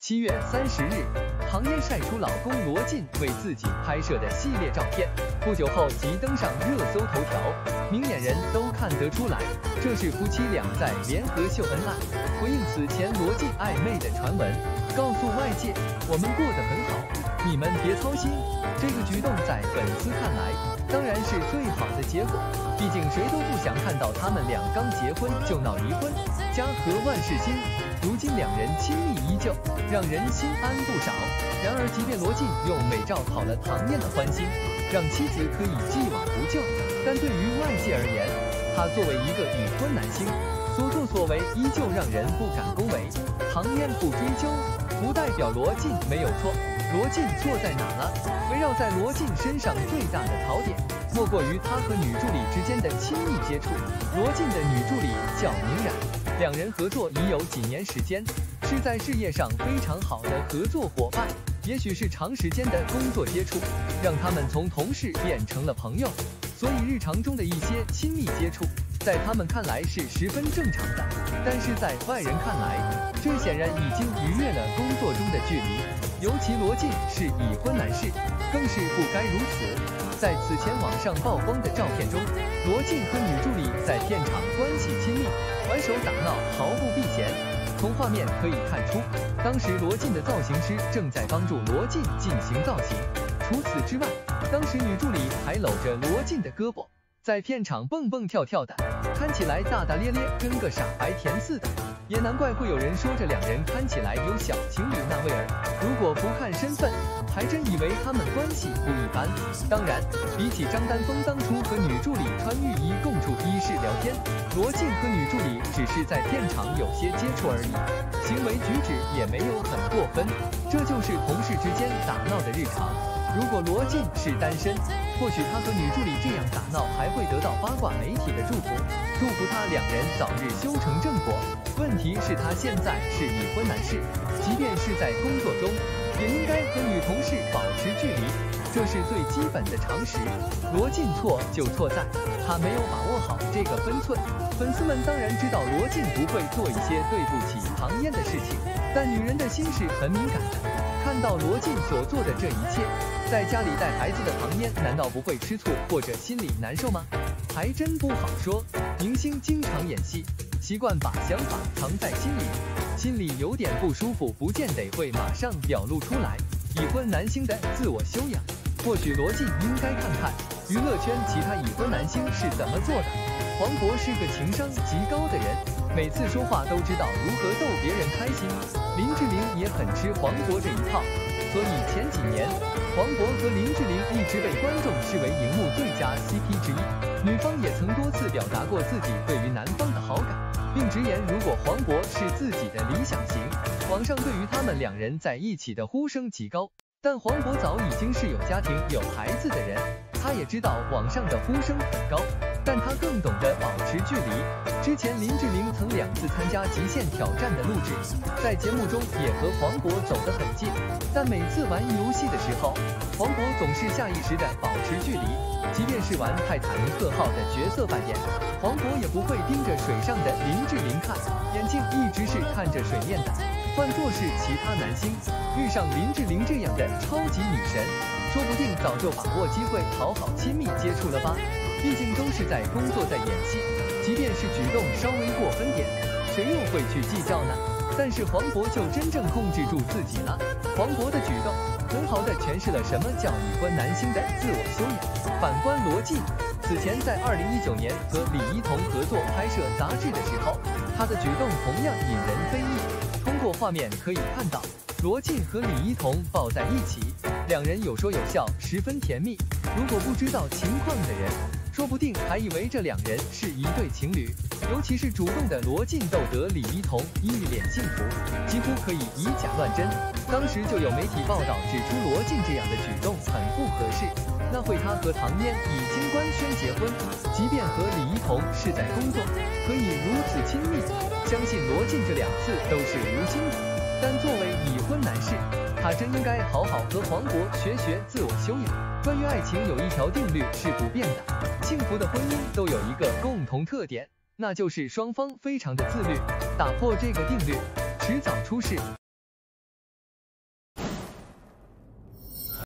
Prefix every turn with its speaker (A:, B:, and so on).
A: 7月30日，唐嫣晒出老公罗晋为自己拍摄的系列照片，不久后即登上热搜头条，明眼人都看得出来，这是夫妻俩在联合秀恩爱。回应此前罗晋暧昧的传闻，告诉外界我们过得很好，你们别操心。这个举动在粉丝看来，当然是最好的结果，毕竟谁都不想看到他们俩刚结婚就闹离婚，家和万事兴。如今两人亲密依旧，让人心安不少。然而，即便罗晋用美照讨了唐嫣的欢心，让妻子可以既往不咎，但对于外界而言，他作为一个已婚男星，所作所为依旧让人不敢恭维。唐嫣不追究，不代表罗晋没有错。罗晋错在哪了？围绕在罗晋身上最大的槽点，莫过于他和女助理之间的亲密接触。罗晋的女助理叫宁冉，两人合作已有几年时间，是在事业上非常好的合作伙伴。也许是长时间的工作接触，让他们从同事变成了朋友，所以日常中的一些亲密接触，在他们看来是十分正常的。但是在外人看来，这显然已经逾越了工作中的距离。尤其罗晋是已婚男士，更是不该如此。在此前网上曝光的照片中，罗晋和女助理在片场关系亲密，玩手打闹，毫不避嫌。从画面可以看出，当时罗晋的造型师正在帮助罗晋进行造型。除此之外，当时女助理还搂着罗晋的胳膊，在片场蹦蹦跳跳的，看起来大大咧咧，跟个傻白甜似的。也难怪会有人说这两人看起来有小情侣那味儿。如果不看身份，还真以为他们关系不一般。当然，比起张丹峰当初和女助理穿浴衣共处一室聊天，罗晋和女助理只是在片场有些接触而已，行为举止也没有很过分。这就是同事之间打闹的日常。如果罗晋是单身，或许他和女助理这样打闹还会得到八卦媒体的祝福，祝福他两人早日修成正果。问题是，他现在是已婚男士，即便是在工作中，也应该和女同事保持距离，这是最基本的常识。罗晋错就错在他没有把握好这个分寸。粉丝们当然知道罗晋不会做一些对不起唐嫣的事情，但女人的心是很敏感的。看到罗晋所做的这一切，在家里带孩子的唐嫣难道不会吃醋或者心里难受吗？还真不好说。明星经常演戏，习惯把想法藏在心里，心里有点不舒服，不见得会马上表露出来。已婚男星的自我修养，或许罗晋应该看看娱乐圈其他已婚男星是怎么做的。黄渤是个情商极高的人，每次说话都知道如何逗别人开心。林志玲也很吃黄渤这一套，所以前几年黄渤和林志玲一直被观众视为荧幕最佳 CP 之一。女方也曾多次表达过自己对于男方的好感，并直言如果黄渤是自己的理想型。网上对于他们两人在一起的呼声极高，但黄渤早已经是有家庭有孩子的人，他也知道网上的呼声很高，但他更懂得保持距离。之前林志玲曾2次参加极限挑战的录制，在节目中也和黄渤走得很近，但每次玩游戏的时候，黄渤总是下意识地保持距离。即便是玩泰坦尼克号的角色扮演，黄渤也不会盯着水上的林志玲看，眼睛一直是看着水面的。换作是其他男星遇上林志玲这样的超级女神，说不定早就把握机会好好亲密接触了吧。毕竟都是在工作，在演戏，即便是举动稍微过分点，谁又会去计较呢？但是黄渤就真正控制住自己了。黄渤的举动很好地诠释了什么叫已婚男星的自我修养。反观罗晋，此前在2019年和李一桐合作拍摄杂志的时候，他的举动同样引人非议。通过画面可以看到，罗晋和李一桐抱在一起，两人有说有笑，十分甜蜜。如果不知道情况的人，说不定还以为这两人是一对情侣。尤其是主动的罗晋逗得李一桐一脸幸福，几乎可以以假乱真。当时就有媒体报道指出，罗晋这样的举动很不合适。那会他和唐嫣已经官宣结婚，即便和李一桐是在工作，可以如此亲密，相信罗晋这2次都是无心的。但作为已婚男士，他真应该好好和黄渤学学自我修养。关于爱情有一条定律是不变的，幸福的婚姻都有一个共同特点，那就是双方非常的自律。打破这个定律，迟早出事。